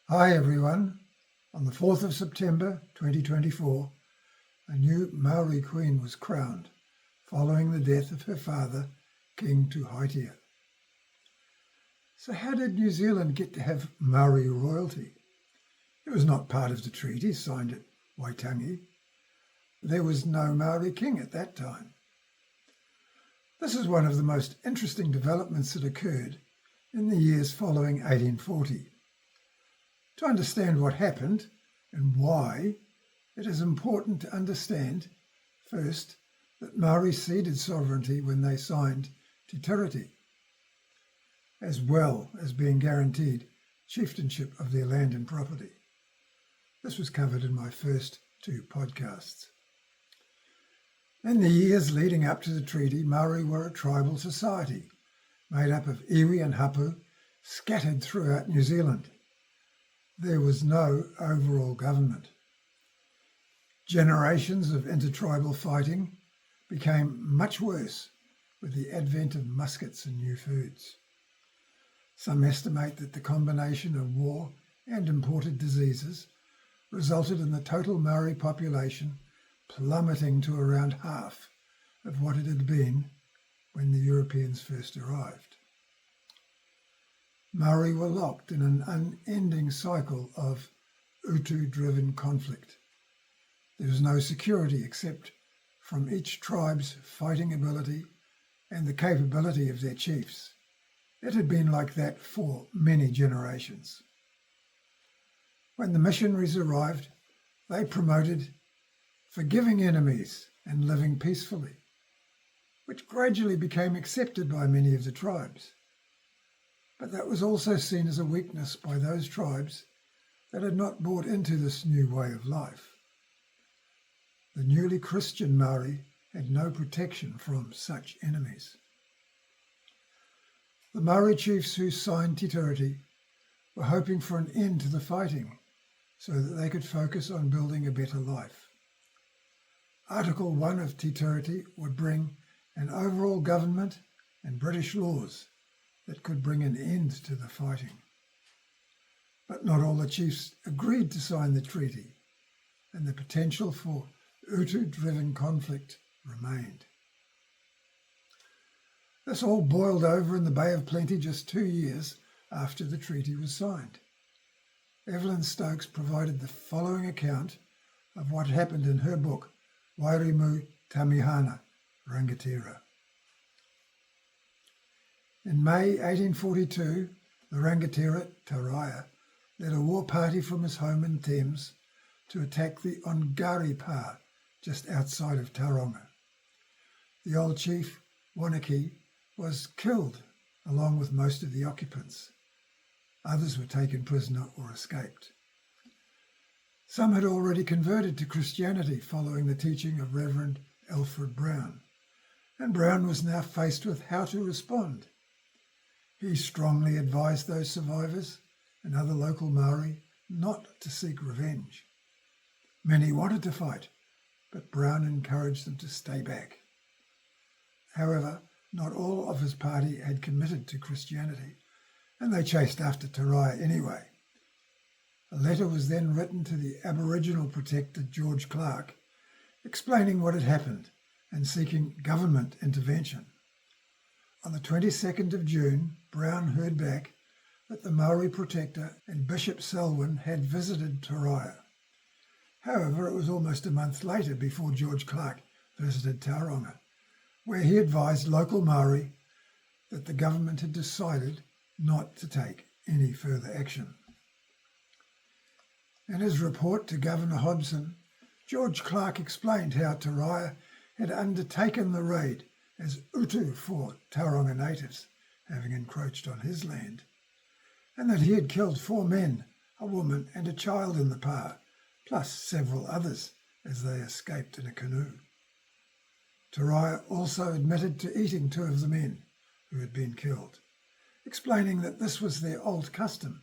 Hi everyone. On the 4th of September 2024, a new Māori Queen was crowned following the death of her father, King Tūhaitia. So how did New Zealand get to have Māori royalty? It was not part of the treaty signed at Waitangi. There was no Māori king at that time. This is one of the most interesting developments that occurred in the years following 1840. To understand what happened and why, it is important to understand, first, that Māori ceded sovereignty when they signed Te Tiriti, as well as being guaranteed chieftainship of their land and property. This was covered in my first two podcasts. In the years leading up to the treaty, Māori were a tribal society made up of iwi and hapu scattered throughout New Zealand. There was no overall government. Generations of intertribal fighting became much worse with the advent of muskets and new foods. Some estimate that the combination of war and imported diseases resulted in the total Māori population plummeting to around half of what it had been when the Europeans first arrived. Māori were locked in an unending cycle of utu-driven conflict. There was no security except from each tribe's fighting ability and the capability of their chiefs. It had been like that for many generations. When the missionaries arrived, they promoted forgiving enemies and living peacefully, which gradually became accepted by many of the tribes. But that was also seen as a weakness by those tribes that had not bought into this new way of life. The newly Christian Māori had no protection from such enemies. The Māori chiefs who signed Te Tiriti were hoping for an end to the fighting so that they could focus on building a better life. Article 1 of Te Tiriti would bring an overall government and British laws that could bring an end to the fighting. But not all the chiefs agreed to sign the treaty, and the potential for Utu-driven conflict remained. This all boiled over in the Bay of Plenty just 2 years after the treaty was signed. Evelyn Stokes provided the following account of what happened in her book, Rise of Tamihana, Rangatira. In May 1842, the Rangatira, Tauraya, led a war party from his home in Thames to attack the Ongari Pa, just outside of Tauranga. The old chief, Wanaki, was killed along with most of the occupants. Others were taken prisoner or escaped. Some had already converted to Christianity following the teaching of Reverend Alfred Brown, and Brown was now faced with how to respond. He strongly advised those survivors and other local Māori not to seek revenge. Many wanted to fight, but Brown encouraged them to stay back. However, not all of his party had committed to Christianity, and they chased after Tauraya anyway. A letter was then written to the Aboriginal protector George Clark, explaining what had happened and seeking government intervention. On the 22nd of June, Brown heard back that the Māori protector and Bishop Selwyn had visited Tauraya. However, it was almost a month later before George Clark visited Tauranga, where he advised local Māori that the government had decided not to take any further action. In his report to Governor Hodgson, George Clark explained how Tauraya had undertaken the raid as utu for Tauranga natives, having encroached on his land, and that he had killed 4 men, a woman and a child in the pa, plus several others as they escaped in a canoe. Tauraya also admitted to eating 2 of the men who had been killed, explaining that this was their old custom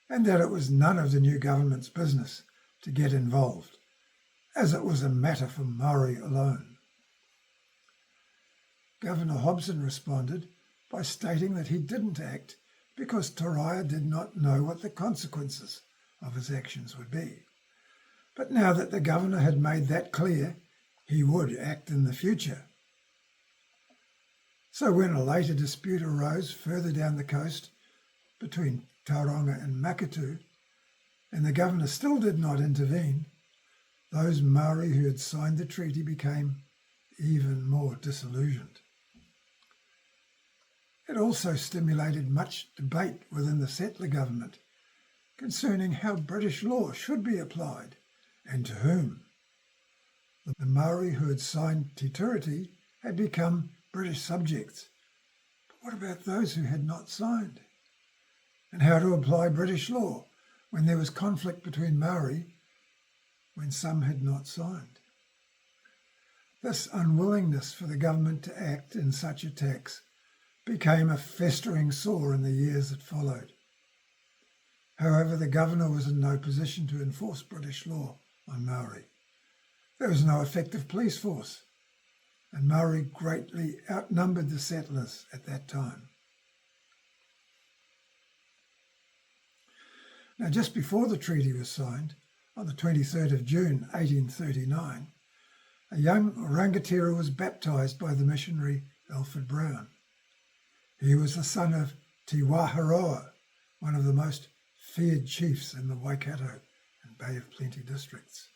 and that it was none of the new government's business to get involved, as it was a matter for Māori alone. Governor Hobson responded by stating that he didn't act because Taranaki did not know what the consequences of his actions would be. But now that the governor had made that clear, he would act in the future. So when a later dispute arose further down the coast between Tauranga and Waikato, and the governor still did not intervene, those Māori who had signed the treaty became even more disillusioned. It also stimulated much debate within the settler government concerning how British law should be applied and to whom. The Māori who had signed Te Tiriti had become British subjects. But what about those who had not signed? And how to apply British law when there was conflict between Māori when some had not signed? This unwillingness for the government to act in such attacks became a festering sore in the years that followed. However, the governor was in no position to enforce British law on Māori. There was no effective police force, and Māori greatly outnumbered the settlers at that time. Now, just before the treaty was signed, on the 23rd of June 1839, a young rangatira was baptised by the missionary Alfred Brown. He was the son of Te Waharoa, one of the most feared chiefs in the Waikato and Bay of Plenty districts.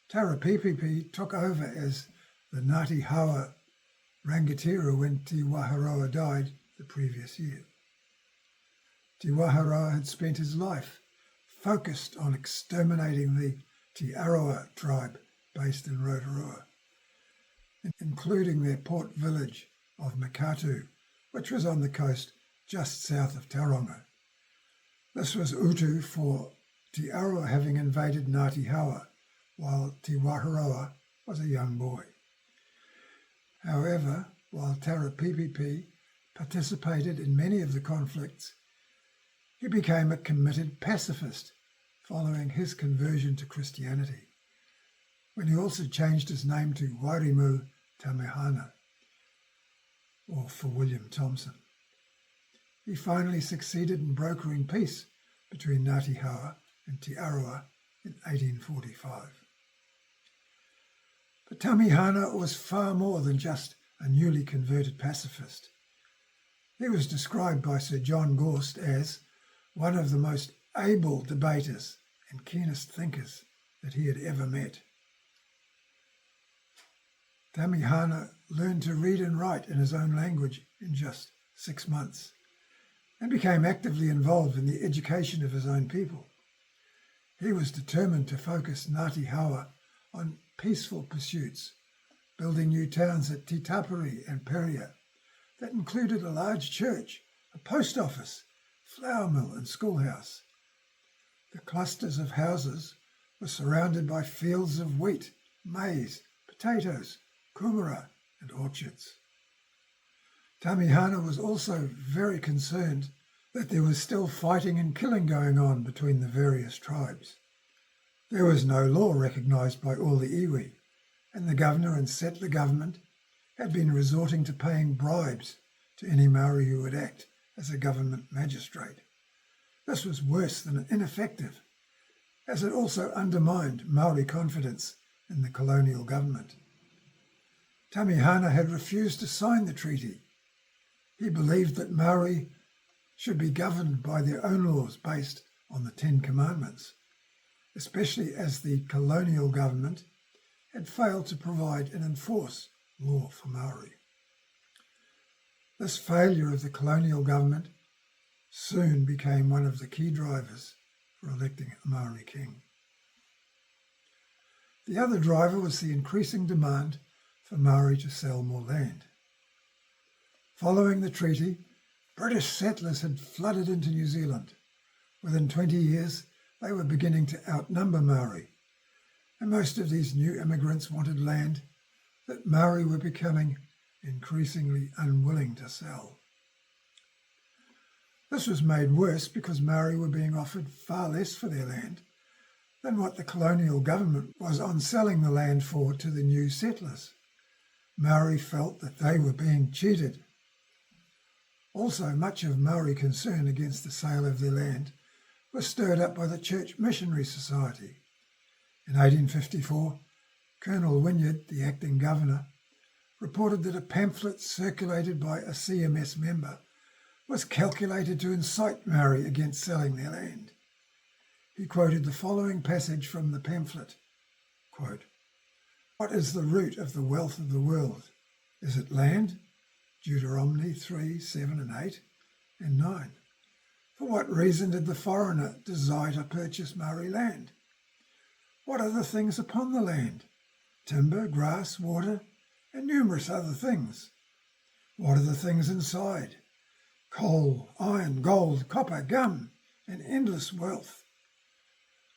Tarapipipi took over as the Ngāti Hawa rangatira when Te Waharoa died the previous year. Te Waharoa had spent his life focused on exterminating the Te Arawa tribe based in Rotorua, including their port village of Makatu, which was on the coast just south of Tauranga. This was utu for Te Arawa having invaded Ngāti Hawa, while Te Waharoa was a young boy. However, while Tarapipipi participated in many of the conflicts, he became a committed pacifist following his conversion to Christianity, when he also changed his name to Rise Tamihana, or for William Thompson. He finally succeeded in brokering peace between Ngāti Hawa and Te Arawa in 1845. But Tamihana was far more than just a newly converted pacifist. He was described by Sir John Gorst as one of the most able debaters and keenest thinkers that he had ever met. Tamihana learned to read and write in his own language in just 6 months and became actively involved in the education of his own people. He was determined to focus Ngāti Hawa on peaceful pursuits, building new towns at Te Tapiri and Peria that included a large church, a post office, flour mill and schoolhouse. The clusters of houses were surrounded by fields of wheat, maize, potatoes, kumara and orchards. Tamihana was also very concerned that there was still fighting and killing going on between the various tribes. There was no law recognised by all the iwi, and the governor and settler government had been resorting to paying bribes to any Māori who would act as a government magistrate. This was worse than ineffective, as it also undermined Māori confidence in the colonial government. Tamihana had refused to sign the treaty. He believed that Māori should be governed by their own laws based on the 10 Commandments, especially as the colonial government had failed to provide and enforce law for Māori. This failure of the colonial government soon became one of the key drivers for electing a Māori king. The other driver was the increasing demand for Māori to sell more land. Following the treaty, British settlers had flooded into New Zealand. Within 20 years, they were beginning to outnumber Māori, and most of these new immigrants wanted land that Māori were becoming increasingly unwilling to sell. This was made worse because Māori were being offered far less for their land than what the colonial government was on selling the land for to the new settlers. Māori felt that they were being cheated. Also, much of Maori concern against the sale of their land was stirred up by the Church Missionary Society. In 1854, Colonel Wynyard, the acting governor, reported that a pamphlet circulated by a CMS member was calculated to incite Maori against selling their land. He quoted the following passage from the pamphlet, quote, "What is the root of the wealth of the world? Is it land?" Deuteronomy 3, 7 and 8 and 9. For what reason did the foreigner desire to purchase Maori land? What are the things upon the land? Timber, grass, water, and numerous other things. What are the things inside? Coal, iron, gold, copper, gum, and endless wealth.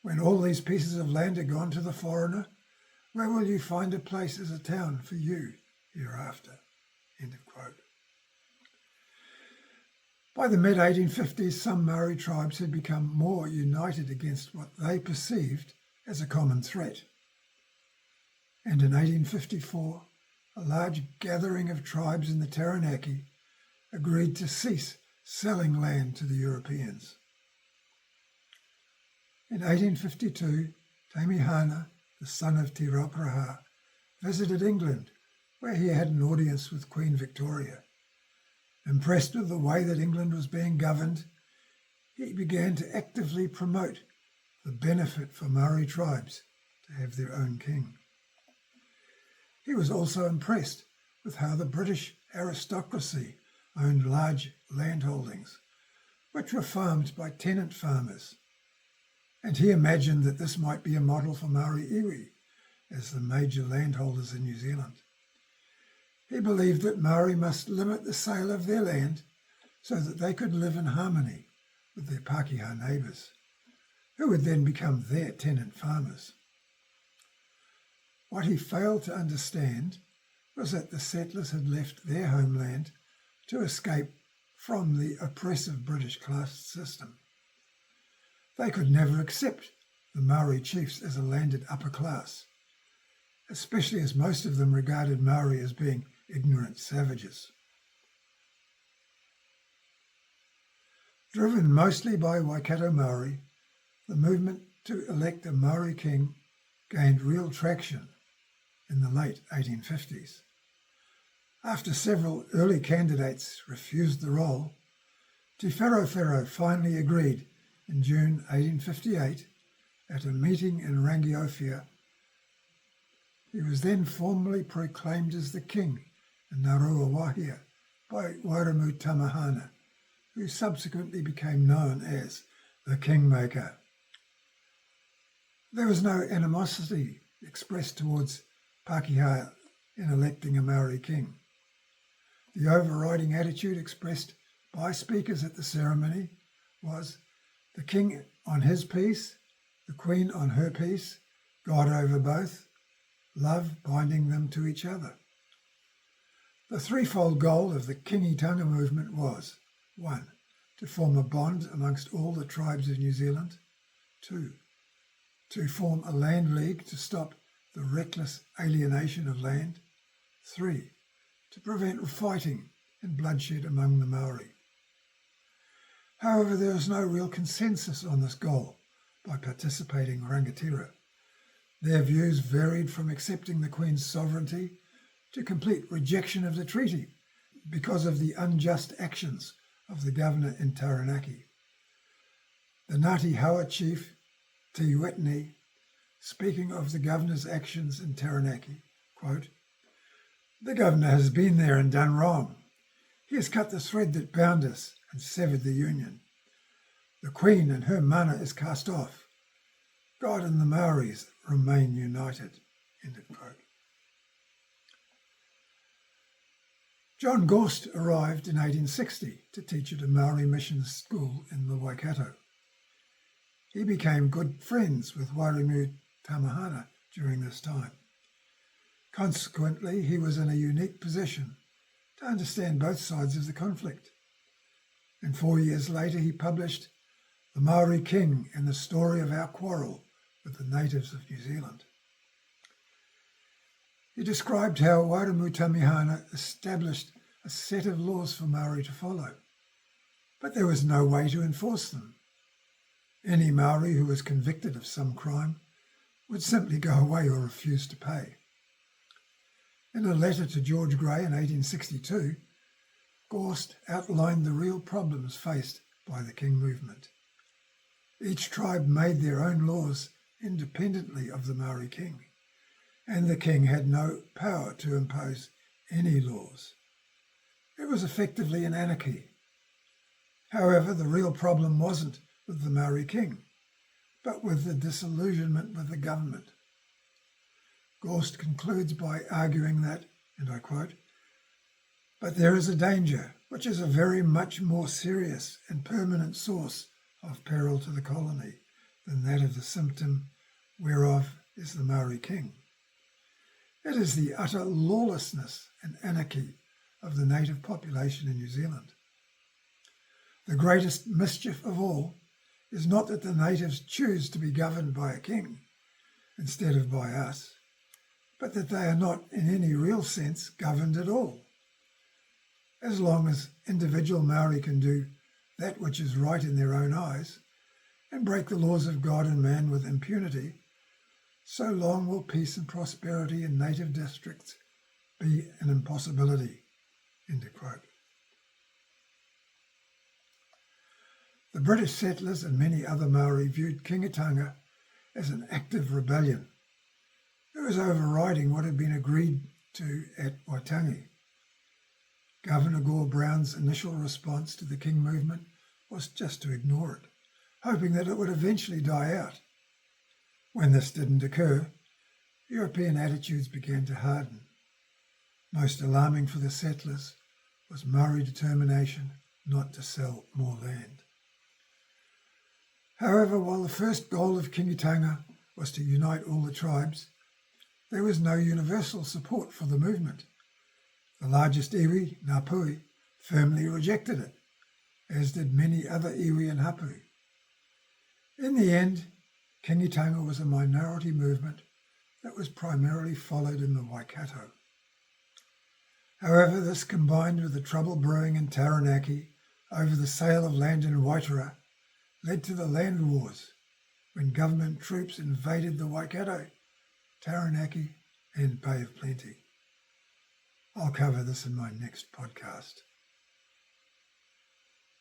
When all these pieces of land are gone to the foreigner, where will you find a place as a town for you hereafter? End of quote. By the mid-1850s, some Maori tribes had become more united against what they perceived as a common threat. And in 1854, a large gathering of tribes in the Taranaki agreed to cease selling land to the Europeans. In 1852, Tamihana, the son of Te Rauparaha, visited England, where he had an audience with Queen Victoria. Impressed with the way that England was being governed, he began to actively promote the benefit for Maori tribes to have their own king. He was also impressed with how the British aristocracy owned large landholdings, which were farmed by tenant farmers, and he imagined that this might be a model for Maori iwi as the major landholders in New Zealand. He believed that Maori must limit the sale of their land so that they could live in harmony with their Pākehā neighbours, who would then become their tenant farmers. What he failed to understand was that the settlers had left their homeland to escape from the oppressive British class system. They could never accept the Maori chiefs as a landed upper class, especially as most of them regarded Maori as being ignorant savages. Driven mostly by Waikato Maori, the movement to elect a Māori king gained real traction in the late 1850s. After several early candidates refused the role, Te Whero finally agreed in June 1858 at a meeting in Rangiowhia. He was then formally proclaimed as the king in Narua Wahia by Wairamu Tamihana, who subsequently became known as the Kingmaker. There was no animosity expressed towards Pākehā in electing a Maori king. The overriding attitude expressed by speakers at the ceremony was the king on his piece, the queen on her piece, God over both, love binding them to each other. The threefold goal of the Kīngitanga movement was 1. To form a bond amongst all the tribes of New Zealand. 2. To form a land league to stop the reckless alienation of land. 3. To prevent fighting and bloodshed among the Maori. However, there was no real consensus on this goal by participating rangatira. Their views varied from accepting the Queen's sovereignty to complete rejection of the treaty because of the unjust actions of the governor in Taranaki. The Ngāti Hawa chief, Te Whitney, speaking of the governor's actions in Taranaki, quote, "The governor has been there and done wrong. He has cut the thread that bound us and severed the union. The Queen and her mana is cast off. God and the Maoris remain united." End of quote. John Gorst arrived in 1860 to teach at a Maori mission school in the Waikato. He became good friends with Wairamu Tamihana during this time. Consequently, he was in a unique position to understand both sides of the conflict. And 4 years later, he published The Māori King and the Story of Our Quarrel with the Natives of New Zealand. He described how Wairamu Tamihana established a set of laws for Maori to follow. but there was no way to enforce them. Any Maori who was convicted of some crime would simply go away or refuse to pay. In a letter to George Grey in 1862, Gorst outlined the real problems faced by the King movement. Each tribe made their own laws independently of the Māori King, and the King had no power to impose any laws. It was effectively an anarchy. However, the real problem wasn't with the Māori King, but with the disillusionment with the government. Gorst concludes by arguing that, and I quote, "But there is a danger, which is a very much more serious and permanent source of peril to the colony than that of the symptom whereof is the Māori King. It is the utter lawlessness and anarchy of the native population in New Zealand. The greatest mischief of all is not that the natives choose to be governed by a king instead of by us, but that they are not in any real sense governed at all. As long as individual Māori can do that which is right in their own eyes and break the laws of God and man with impunity, so long will peace and prosperity in native districts be an impossibility." End of quote. The British settlers and many other Maori viewed Kīngitanga as an active rebellion. It was overriding what had been agreed to at Waitangi. Governor Gore Brown's initial response to the King movement was just to ignore it, hoping that it would eventually die out. When this didn't occur, European attitudes began to harden. Most alarming for the settlers was Maori determination not to sell more land. However, while the first goal of Kīngitanga was to unite all the tribes, there was no universal support for the movement. The largest iwi, Ngāpuhi, firmly rejected it, as did many other iwi and hapu. In the end, Kīngitanga was a minority movement that was primarily followed in the Waikato. However, this combined with the trouble brewing in Taranaki over the sale of land in Waitara led to the land wars when government troops invaded the Waikato, Taranaki and Bay of Plenty. I'll cover this in my next podcast.